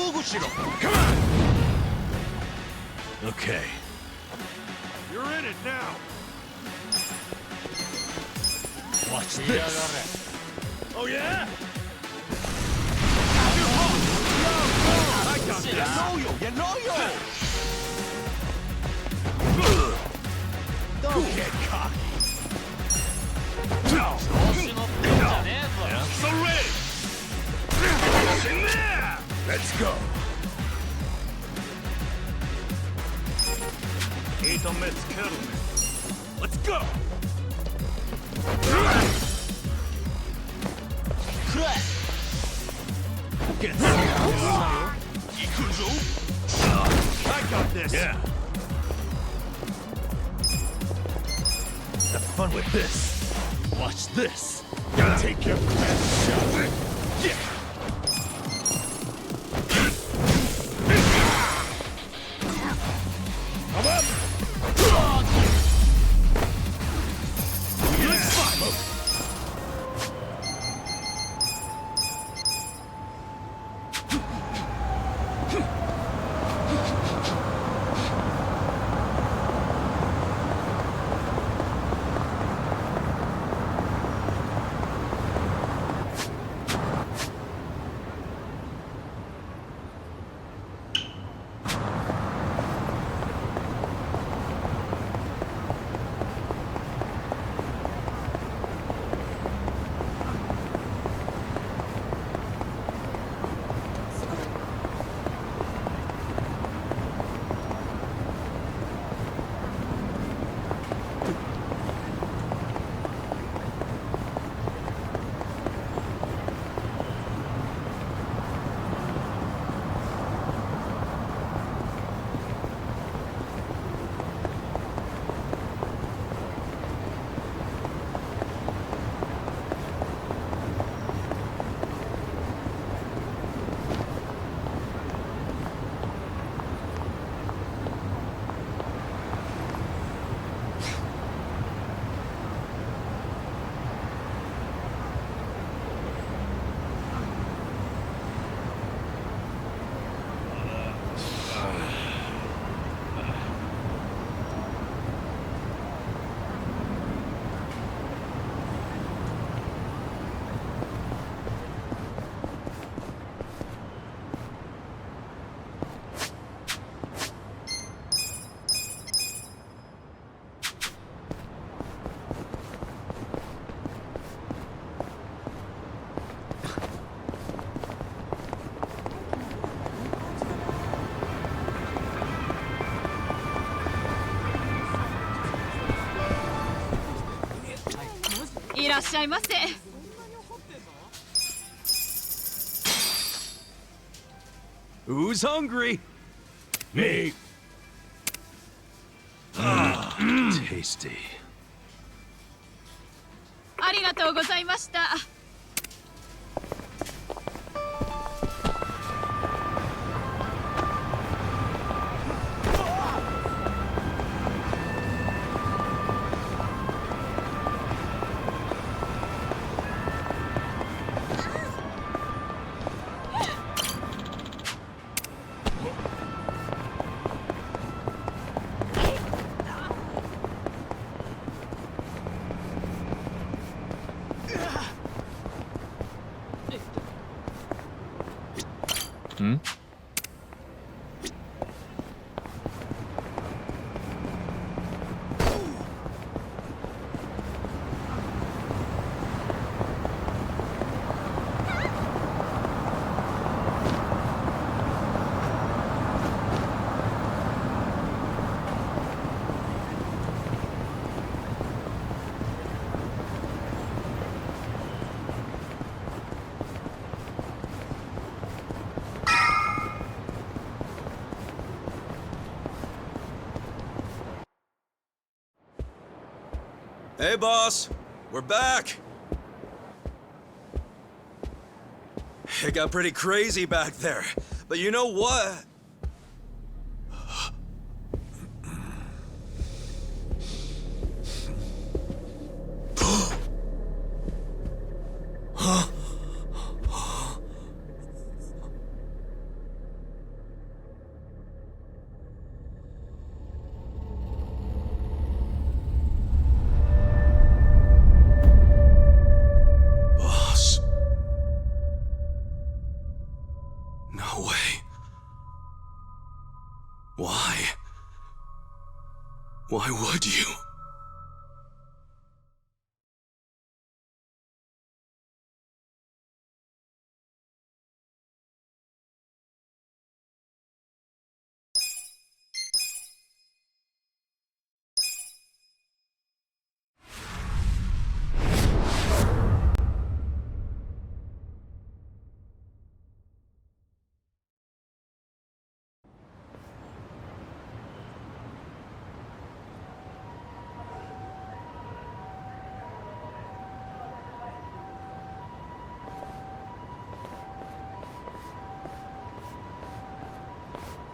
Come on! Okay. You're in it now. Watch this. Oh yeah? I got this. Don't get cocky. No. So ready. Let's go. Let's go. Get some. I got this. Yeah. Have fun with this. Watch this. Gotta take your best shot. Yeah. Come up.いらっしゃいませ。Who's hungry? Me. Tasty. ありがとうございました。Hmm? Hey, boss. We're back. It got pretty crazy back there. But you know what? Why would you?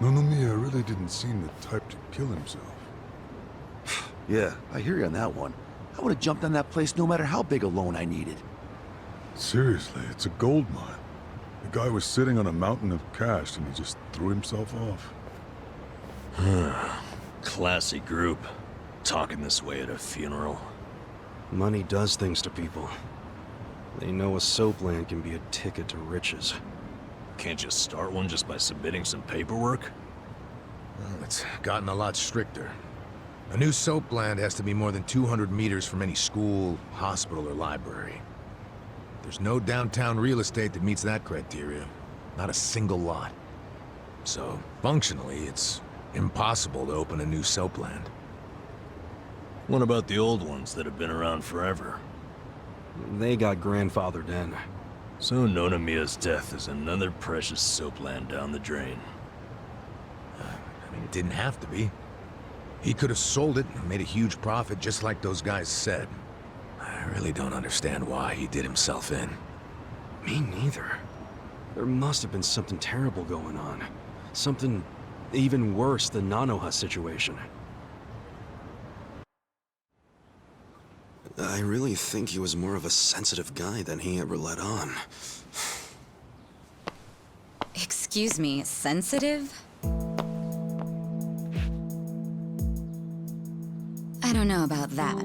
Nonomiya really didn't seem the type to kill himself. Yeah, I hear you on that one. I would have jumped on that place no matter how big a loan I needed. Seriously, it's a gold mine. The guy was sitting on a mountain of cash and he just threw himself off. Classy group. Talking this way at a funeral. Money does things to people. They know a soap land can be a ticket to riches. Can't you start one just by submitting some paperwork? Well, it's gotten a lot stricter. A new soap land has to be more than 200 meters from any school, hospital, or library. There's no downtown real estate that meets that criteria. Not a single lot. So, functionally, it's impossible to open a new soap land. What about the old ones that have been around forever? They got grandfathered in. So Nonomiya's death is another precious soap land down the drain. I mean, it didn't have to be. He could have sold it and made a huge profit just like those guys said. I really don't understand why he did himself in. Me neither. There must have been something terrible going on. Something even worse than Nanoha's situation. I really think he was more of a sensitive guy than he ever let on. Excuse me, sensitive? I don't know about that.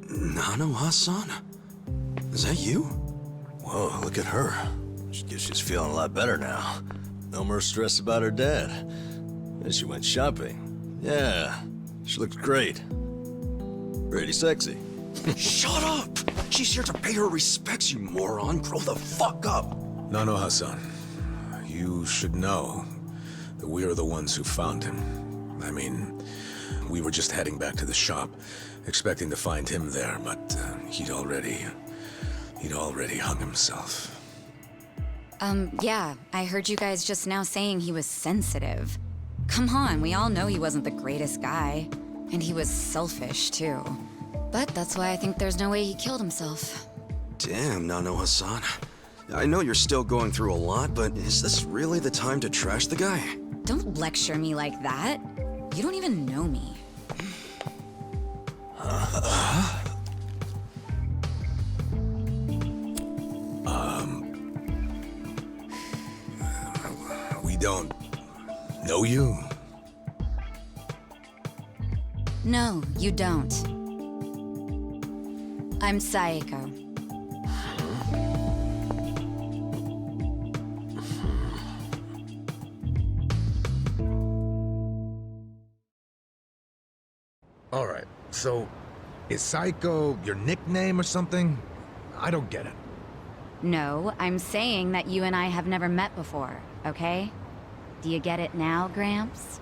Nanoha-san? Is that you? Whoa, look at her. She's feeling a lot better now. No more stress about her dad. And she went shopping. Yeah, she looks great. Pretty sexy. Shut up! She's here to pay her respects, you moron. Grow the fuck up! Nanoha-san, you should know that we are the ones who found him. I mean, we were just heading back to the shop, expecting to find him there, but he'd already hung himself. Yeah, I heard you guys just now saying he was sensitive. Come on, we all know he wasn't the greatest guy. And he was selfish, too. But that's why I think there's no way he killed himself. Damn, Nanoha-san. I know you're still going through a lot, but is this really the time to trash the guy? Don't lecture me like that. You don't even know me. We don't know you? No, you don't. I'm Saeko. All right, so is Psycho your nickname or something? I don't get it. No, I'm saying that you and I have never met before, okay? Do you get it now, Gramps?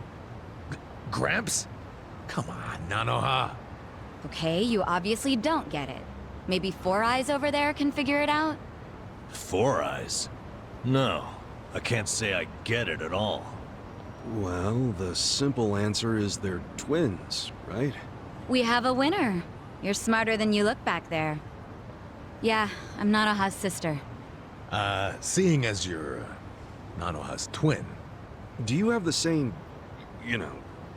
Gramps? Come on, Nanoha. Okay, you obviously don't get it. Maybe Four Eyes over there can figure it out? Four Eyes? No, I can't say I get it at all. Well, the simple answer is they're twins, right? We have a winner. You're smarter than you look back there. Yeah, I'm Nanoha's sister. Seeing as you're Nanoha's twin. Do you have the same,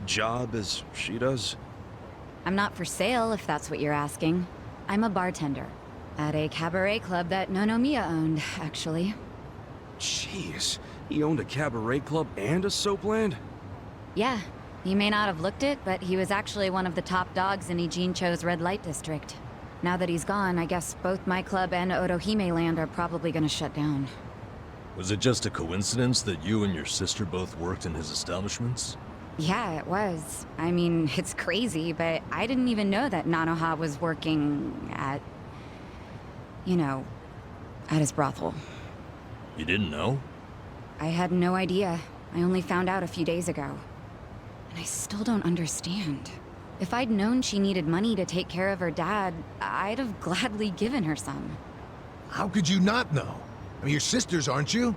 job as she does? I'm not for sale, if that's what you're asking. I'm a bartender. At a cabaret club that Nonomiya owned, actually. Jeez, he owned a cabaret club and a soap land? Yeah, he may not have looked it, but he was actually one of the top dogs in Ijincho's red light district. Now that he's gone, I guess both my club and Otohime land are probably gonna shut down. Was it just a coincidence that you and your sister both worked in his establishments? Yeah, it was. I mean, it's crazy, but I didn't even know that Nanoha was working at, you know, at his brothel. You didn't know? I had no idea. I only found out a few days ago. And I still don't understand. If I'd known she needed money to take care of her dad, I'd have gladly given her some. How could you not know? I mean, you're sisters, aren't you?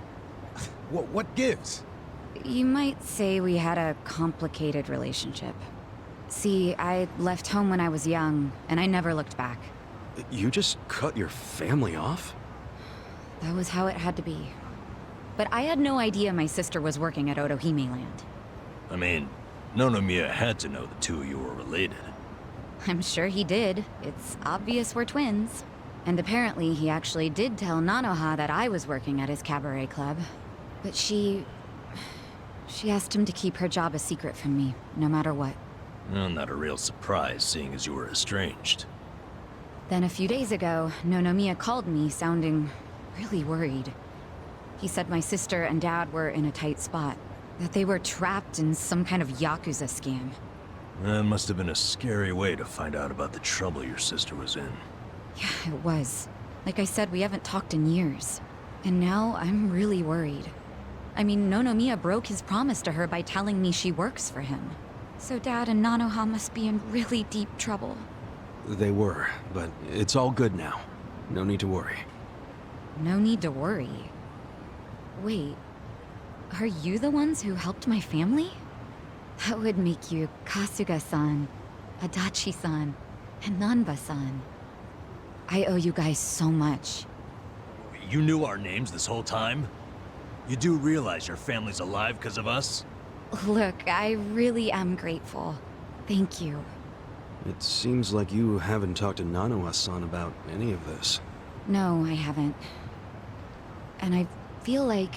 What gives? You might say we had a complicated relationship. See, I left home when I was young, and I never looked back. You just cut your family off? That was how it had to be. But I had no idea my sister was working at Otohime Land. I mean, Nonomiya had to know the two of you were related. I'm sure he did. It's obvious we're twins. And apparently he actually did tell Nanoha that I was working at his cabaret club. But she asked him to keep her job a secret from me, no matter what. Well, not a real surprise, seeing as you were estranged. Then a few days ago, Nonomiya called me, sounding really worried. He said my sister and dad were in a tight spot, that they were trapped in some kind of Yakuza scam. That must have been a scary way to find out about the trouble your sister was in. Yeah, it was. Like I said, we haven't talked in years. And now I'm really worried. I mean, Nonomiya broke his promise to her by telling me she works for him. So Dad and Nanoha must be in really deep trouble. They were, but it's all good now. No need to worry. No need to worry. Wait, are you the ones who helped my family? That would make you Kasuga-san, Adachi-san, and Nanba-san. I owe you guys so much. You knew our names this whole time? You do realize your family's alive because of us? Look, I really am grateful. Thank you. It seems like you haven't talked to Nanoha-san about any of this. No, I haven't. And I feel like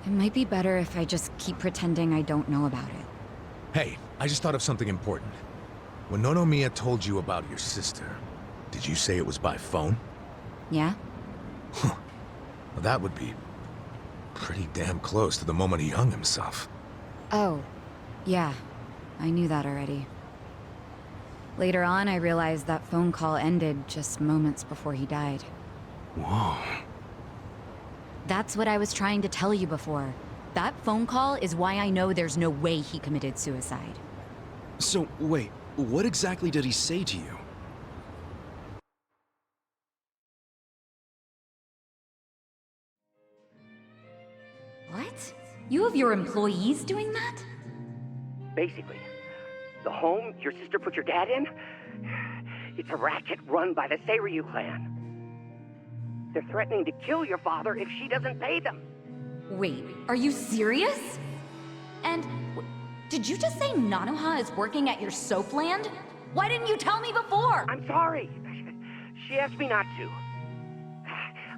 it might be better if I just keep pretending I don't know about it. Hey, I just thought of something important. When Nonomiya told you about your sister, did you say it was by phone? Yeah? Well, that would be pretty damn close to the moment he hung himself. Oh, yeah. I knew that already. Later on, I realized that phone call ended just moments before he died. Whoa. That's what I was trying to tell you before. That phone call is why I know there's no way he committed suicide. So, wait, what exactly did he say to you? What? You have your employees doing that? Basically, the home your sister put your dad in, it's a racket run by the Seiryu clan. They're threatening to kill your father if she doesn't pay them. Wait, are you serious? And did you just say Nanoha is working at your soap land? Why didn't you tell me before? I'm sorry. She asked me not to.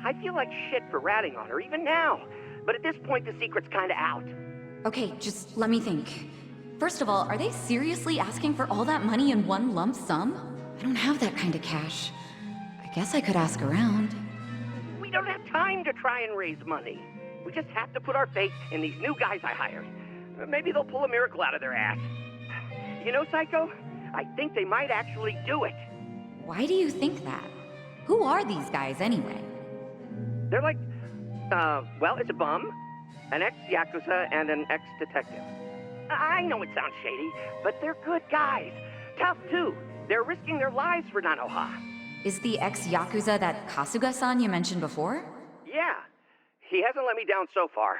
I feel like shit for ratting on her even now. But at this point, the secret's kinda out. Okay, just let me think. First of all, are they seriously asking for all that money in one lump sum? I don't have that kind of cash. I guess I could ask around. We don't have time to try and raise money. We just have to put our faith in these new guys I hired. Maybe they'll pull a miracle out of their ass. You know, Psycho? I think they might actually do it. Why do you think that? Who are these guys anyway? They're like, well, it's a bum, an ex-Yakuza, and an ex-detective. I know it sounds shady, but they're good guys. Tough, too. They're risking their lives for Nanoha. Is the ex-Yakuza that Kasuga-san you mentioned before? Yeah. He hasn't let me down so far.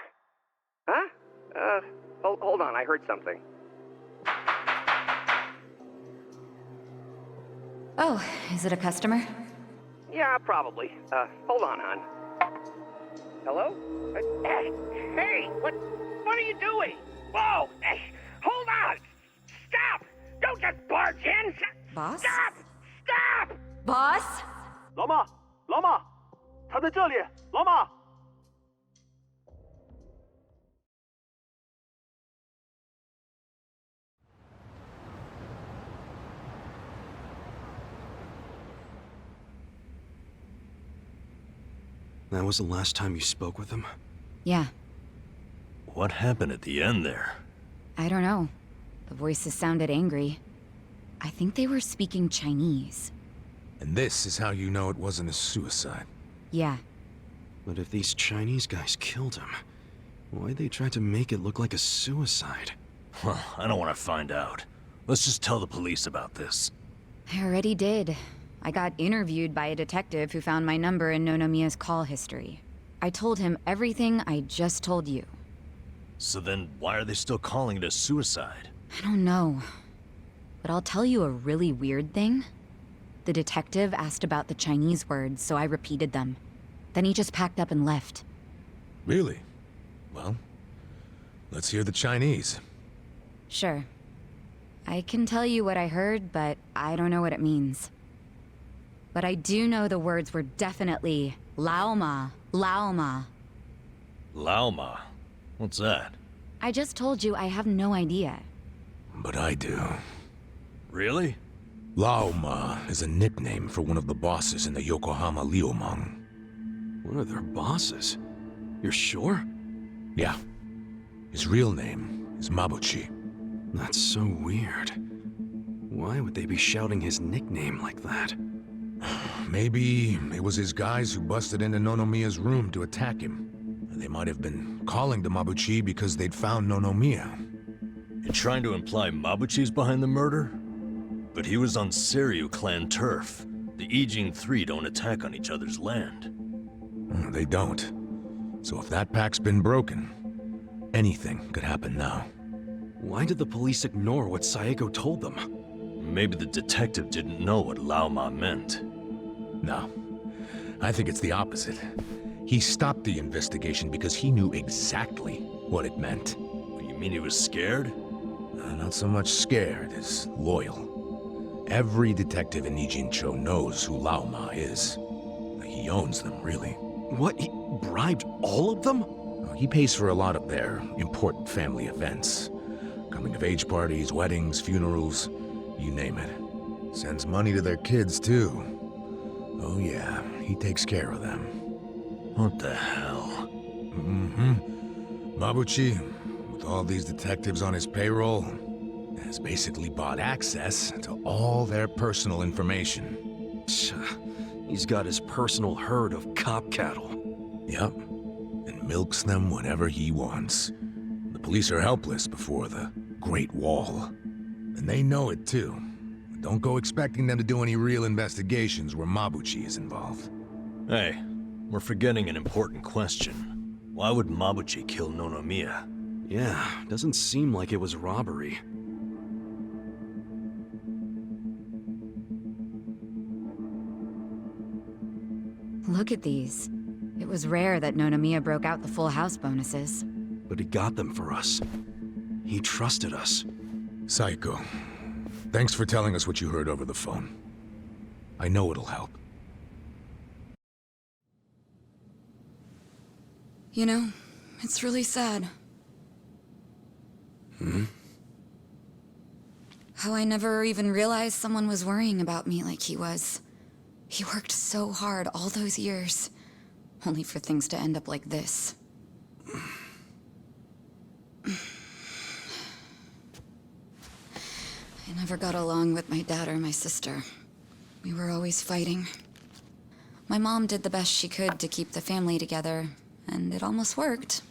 Huh? Hold on, I heard something. Oh, is it a customer? Yeah, probably. Hold on, hon. Hello? Hey, what are you doing? Whoa! Hey, hold on! Stop! Don't just barge in! Boss? Stop! Stop! Boss? 老妈，老妈，他在这里，老妈。That was the last time you spoke with him? Yeah. What happened at the end there? I don't know. The voices sounded angry. I think they were speaking Chinese. And this is how you know it wasn't a suicide. Yeah. But if these Chinese guys killed him, why'd they try to make it look like a suicide? Well, I don't want to find out. Let's just tell the police about this. I already did. I got interviewed by a detective who found my number in Nonomiya's call history. I told him everything I just told you. So then, why are they still calling it a suicide? I don't know. But I'll tell you a really weird thing. The detective asked about the Chinese words, so I repeated them. Then he just packed up and left. Really? Well, let's hear the Chinese. Sure. I can tell you what I heard, but I don't know what it means. But I do know the words were definitely Lao Ma, Lao Ma. Lao Ma? What's that? I just told you I have no idea. But I do. Really? Lao Ma is a nickname for one of the bosses in the Yokohama Liumang. One of their bosses? You're sure? Yeah. His real name is Mabuchi. That's so weird. Why would they be shouting his nickname like that? Maybe it was his guys who busted into Nonomiya's room to attack him. They might have been calling to Mabuchi because they'd found Nonomiya. You're trying to imply Mabuchi's behind the murder? But he was on Seiryu clan turf. The Ijing Three don't attack on each other's land. They don't. So if that pack's been broken, anything could happen now. Why did the police ignore what Saeko told them? Maybe the detective didn't know what Lao Ma meant. No. I think it's the opposite. He stopped the investigation because he knew exactly what it meant. You mean he was scared? Not so much scared as loyal. Every detective in Nijincho knows who Lao Ma is. He owns them, really. What? He bribed all of them? He pays for a lot of their important family events. Coming-of-age parties, weddings, funerals, you name it. Sends money to their kids, too. Oh yeah, he takes care of them. What the hell? Mabuchi, with all these detectives on his payroll, has basically bought access to all their personal information. He's got his personal herd of cop cattle. Yep, and milks them whenever he wants. The police are helpless before the Great Wall. And they know it too. Don't go expecting them to do any real investigations where Mabuchi is involved. Hey, we're forgetting an important question. Why would Mabuchi kill Nonomiya? Yeah, doesn't seem like it was robbery. Look at these. It was rare that Nonomiya broke out the full house bonuses. But he got them for us. He trusted us. Saeko, thanks for telling us what you heard over the phone. I know it'll help. You know, it's really sad. How I never even realized someone was worrying about me like he was. He worked so hard all those years, only for things to end up like this. I never got along with my dad or my sister. We were always fighting. My mom did the best she could to keep the family together, and it almost worked.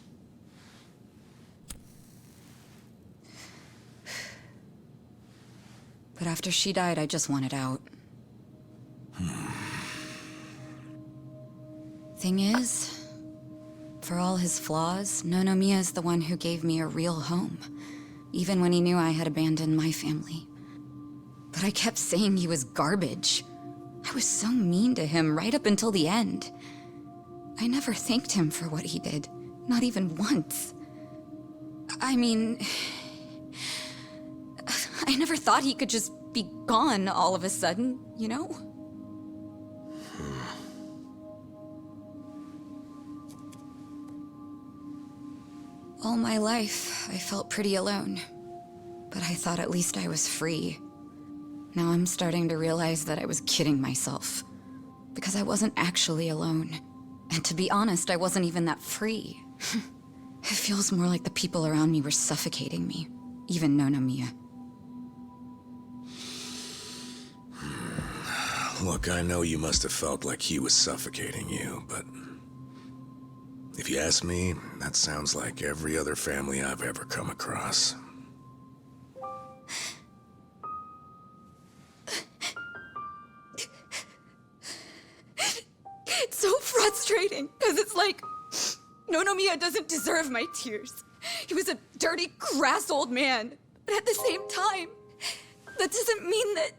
But after she died, I just wanted out. Thing is, for all his flaws, Nonomiya is the one who gave me a real home, even when he knew I had abandoned my family. But I kept saying he was garbage. I was so mean to him right up until the end. I never thanked him for what he did, not even once. I mean, I never thought he could just be gone all of a sudden, you know? All my life, I felt pretty alone. But I thought at least I was free. Now I'm starting to realize that I was kidding myself. Because I wasn't actually alone. And to be honest, I wasn't even that free. It feels more like the people around me were suffocating me. even Nonomiya. Look, I know you must have felt like he was suffocating you, but if you ask me, that sounds like every other family I've ever come across. It's so frustrating, because it's like, Nonomiya doesn't deserve my tears. He was a dirty, crass old man. But at the same time, that doesn't mean that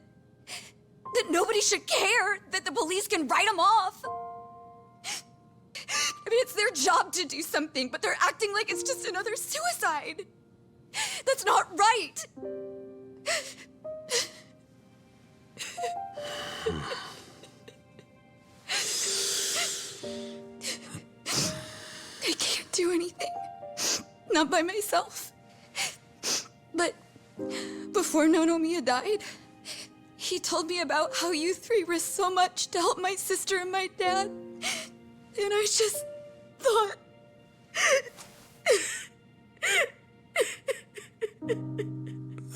nobody should care, that the police can write him off. I mean, it's their job to do something, but they're acting like it's just another suicide. That's not right. I can't do anything. Not by myself. But before Nonomiya died, he told me about how you three risked so much to help my sister and my dad. And I just thought...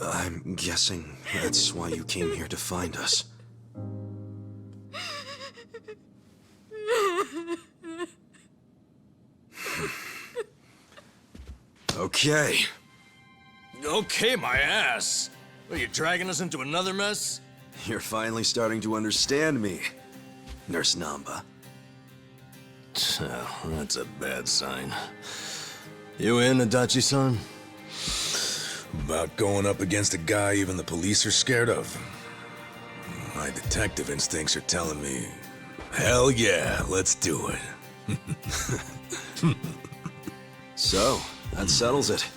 I'm guessing that's why you came here to find us. Okay. Okay, my ass. Are you dragging us into another mess? You're finally starting to understand me, Nurse Namba. Oh, that's a bad sign. You in, Adachi-san? About going up against a guy even the police are scared of. My detective instincts are telling me, hell yeah, let's do it. So, that settles it.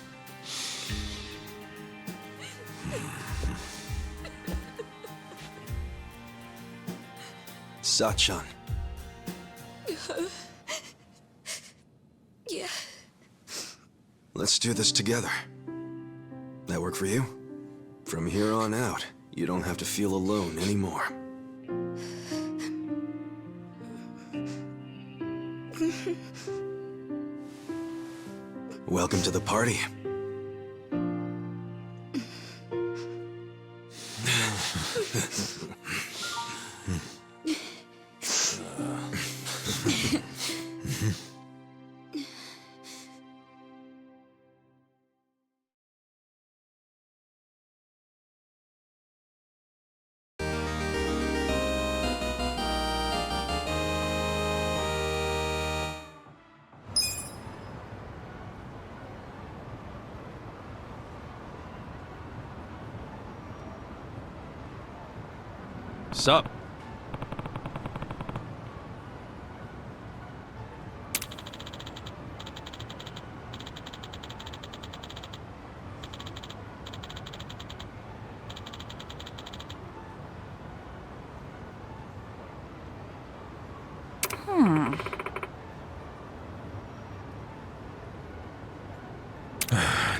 Sachan. Yeah. Let's do this together. That work for you? From here on out, you don't have to feel alone anymore. Welcome to the party. Sup?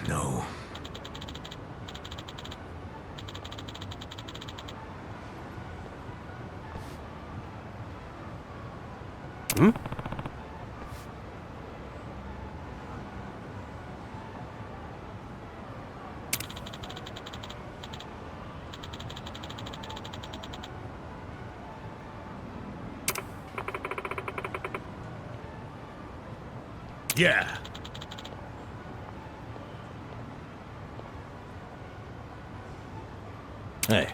No. Hmm? Yeah. Hey,